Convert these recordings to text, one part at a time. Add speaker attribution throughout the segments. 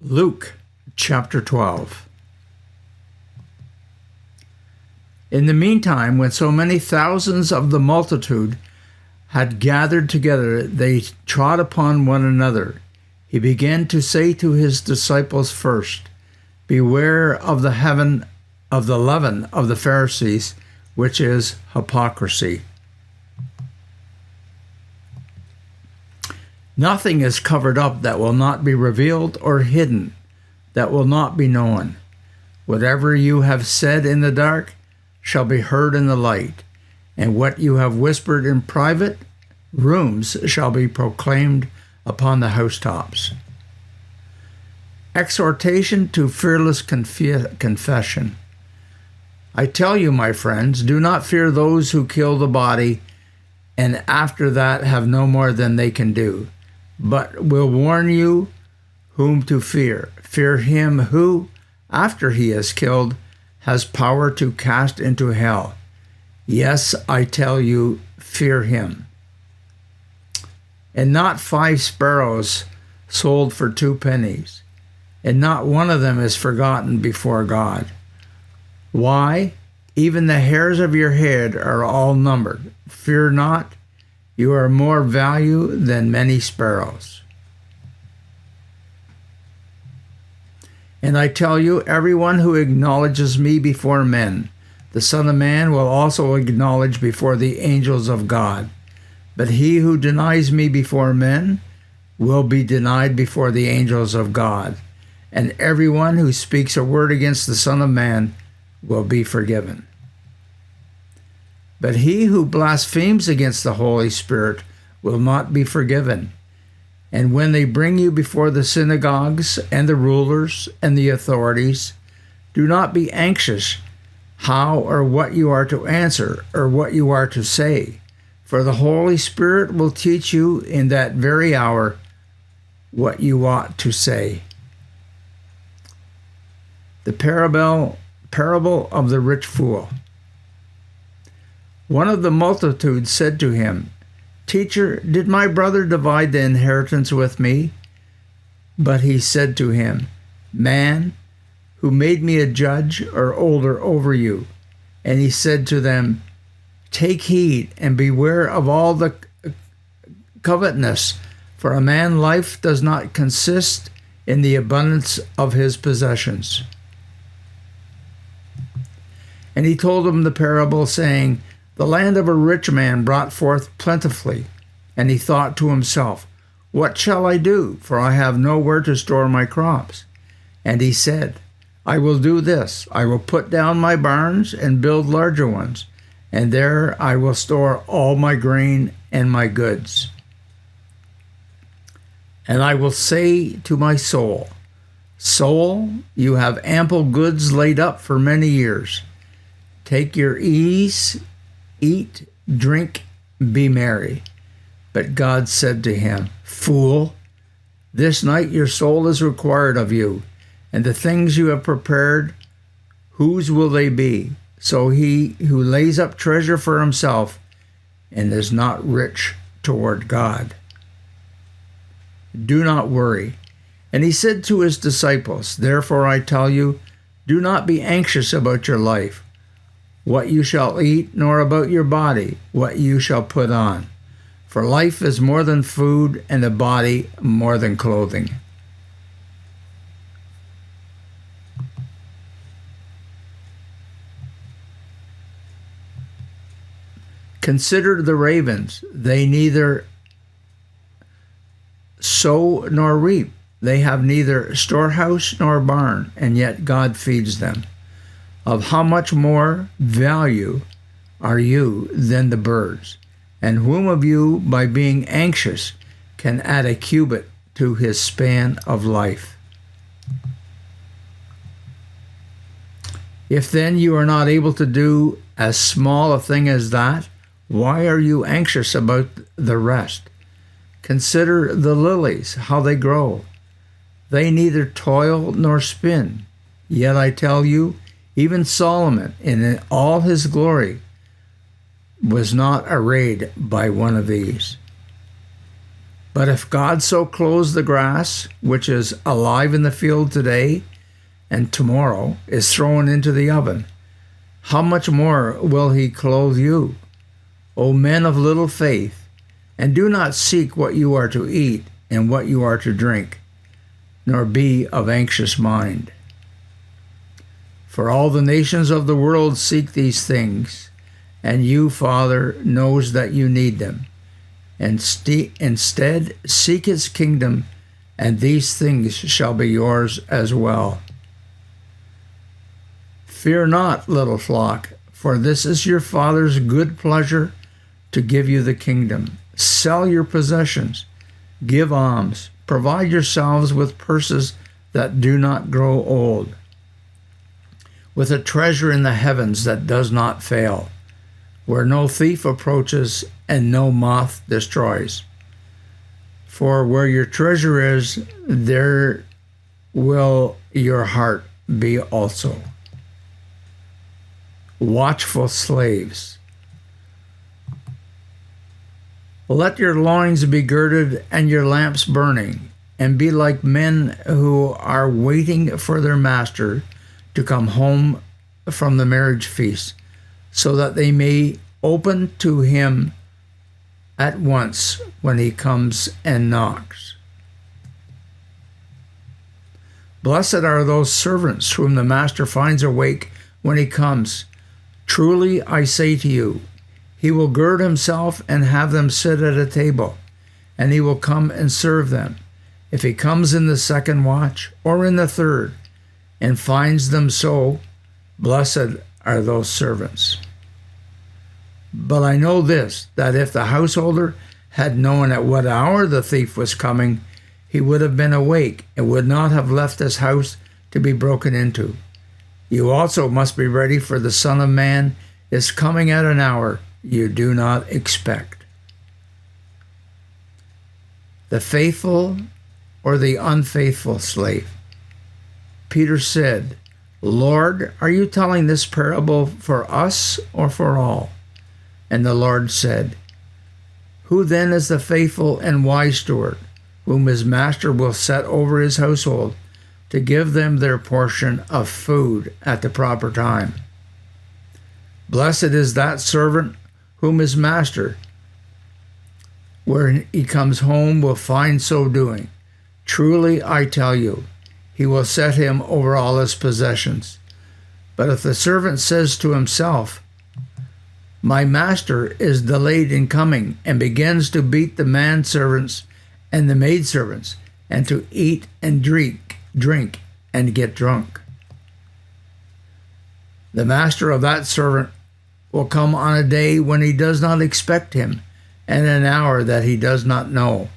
Speaker 1: Luke chapter 12. In the meantime, when so many thousands of the multitude had gathered together, they trod upon one another. He began to say to his disciples first, "Beware of the leaven of the Pharisees, which is hypocrisy. Nothing is covered up that will not be revealed, or hidden that will not be known. Whatever you have said in the dark shall be heard in the light, and what you have whispered in private rooms shall be proclaimed upon the housetops." Exhortation to fearless confession. I tell you, my friends, do not fear those who kill the body, and after that have no more than they can do, but will warn you whom to fear. Fear him who, after he is killed, has power to cast into hell. Yes, I tell you, fear him. And not 5 sparrows sold for 2 pennies, and not one of them is forgotten before God. Why? Even the hairs of your head are all numbered. Fear not, you are more value than many sparrows. And I tell you, everyone who acknowledges me before men, the Son of Man will also acknowledge before the angels of God. But he who denies me before men will be denied before the angels of God. And everyone who speaks a word against the Son of Man will be forgiven. But he who blasphemes against the Holy Spirit will not be forgiven. And when they bring you before the synagogues and the rulers and the authorities, do not be anxious how or what you are to answer or what you are to say, for the Holy Spirit will teach you in that very hour what you ought to say. The parable of the rich fool. One of the multitude said to him, "Teacher, did my brother divide the inheritance with me?" But he said to him, "Man, who made me a judge or older over you?" And he said to them, "Take heed and beware of all the covetousness, for a man's life does not consist in the abundance of his possessions." And he told them the parable, saying, "The land of a rich man brought forth plentifully, and he thought to himself, 'What shall I do? For I have nowhere to store my crops.' And he said, 'I will do this. I will put down my barns and build larger ones, and there I will store all my grain and my goods. And I will say to my soul, Soul, you have ample goods laid up for many years. Take your ease, eat, drink, be merry.' But God said to him, 'Fool, this night your soul is required of you, and the things you have prepared, whose will they be?' So he who lays up treasure for himself and is not rich toward God. Do not worry." And he said to his disciples, "Therefore I tell you, do not be anxious about your life, what you shall eat, nor about your body, what you shall put on. For life is more than food, and the body more than clothing." Consider the ravens. They neither sow nor reap. They have neither storehouse nor barn, and yet God feeds them. Of how much more value are you than the birds? And whom of you, by being anxious, can add a cubit to his span of life? If then you are not able to do as small a thing as that, why are you anxious about the rest? Consider the lilies, how they grow. They neither toil nor spin. Yet I tell you, even Solomon, in all his glory, was not arrayed by one of these. But if God so clothes the grass, which is alive in the field today and tomorrow is thrown into the oven, how much more will he clothe you, O men of little faith? And do not seek what you are to eat and what you are to drink, nor be of anxious mind. For all the nations of the world seek these things, and you, Father, knows that you need them. And instead, seek his kingdom, and these things shall be yours as well. Fear not, little flock, for this is your Father's good pleasure to give you the kingdom. Sell your possessions, give alms, provide yourselves with purses that do not grow old, with a treasure in the heavens that does not fail, where no thief approaches and no moth destroys. For where your treasure is, there will your heart be also. Watchful slaves. Let your loins be girded and your lamps burning, and be like men who are waiting for their master to come home from the marriage feast, so that they may open to him at once when he comes and knocks. Blessed are those servants whom the master finds awake when he comes. Truly I say to you, he will gird himself and have them sit at a table, and he will come and serve them. If he comes in the second watch or in the third, and finds them so, blessed are those servants. But I know this, that if the householder had known at what hour the thief was coming, he would have been awake and would not have left his house to be broken into. You also must be ready, for the Son of Man is coming at an hour you do not expect. The faithful or the unfaithful slave? Peter said, Lord, are you telling this parable for us or for all? And the Lord said, Who then is the faithful and wise steward, whom his master will set over his household, to give them their portion of food at the proper time? Blessed is that servant whom his master, when he comes home, will find so doing. Truly I tell you, he will set him over all his possessions. But if the servant says to himself, My master is delayed in coming, and begins to beat the manservants and the maidservants, and to eat and drink and get drunk, the master of that servant will come on a day when he does not expect him, and an hour that he does not know,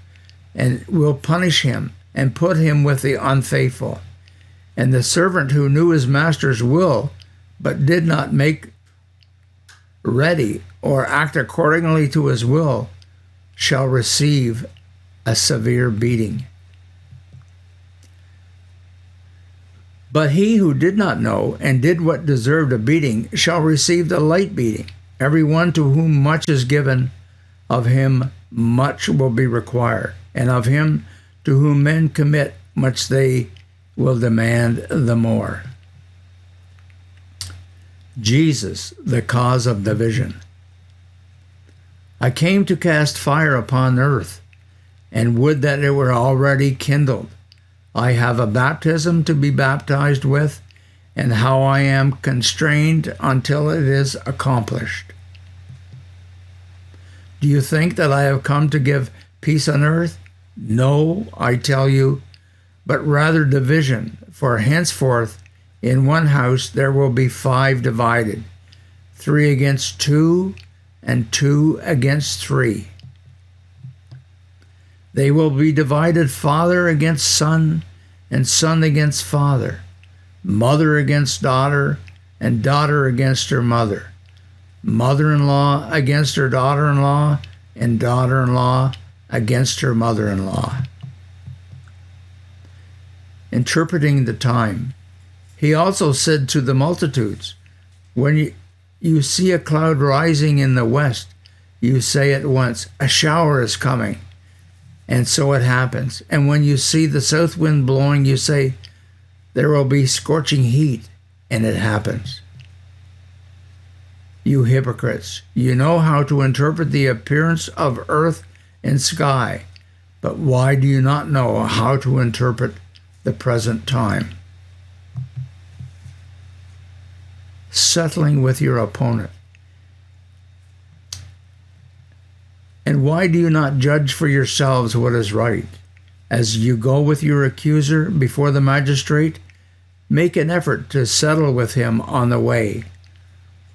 Speaker 1: and will punish him and put him with the unfaithful. And the servant who knew his master's will, but did not make ready or act accordingly to his will, shall receive a severe beating. But he who did not know and did what deserved a beating shall receive the light beating. Everyone to whom much is given, of him much will be required, and of him to whom men commit much they will demand the more. Jesus, the cause of division. I came to cast fire upon earth, and would that it were already kindled. I have a baptism to be baptized with, and how I am constrained until it is accomplished. Do you think that I have come to give peace on earth? No, I tell you, but rather division. For henceforth in one house there will be 5 divided, 3 against 2, and 2 against 3. They will be divided, father against son, and son against father, mother against daughter, and daughter against her mother, mother-in-law against her daughter-in-law, and daughter-in-law against her mother-in-law. Interpreting the time, he also said to the multitudes, When you see a cloud rising in the west, you say at once, A shower is coming. And so it happens. And when you see the south wind blowing, you say, there will be scorching heat, and it happens. You hypocrites, you know how to interpret the appearance of earth and sky, but why do you not know how to interpret the present time? Settling with your opponent. And why do you not judge for yourselves what is right? As you go with your accuser before the magistrate, make an effort to settle with him on the way,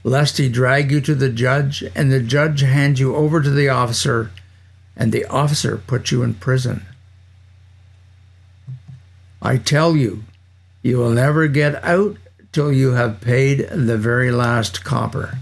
Speaker 1: lest he drag you to the judge, and the judge hand you over to the officer, and the officer put you in prison. I tell you, you will never get out till you have paid the very last copper.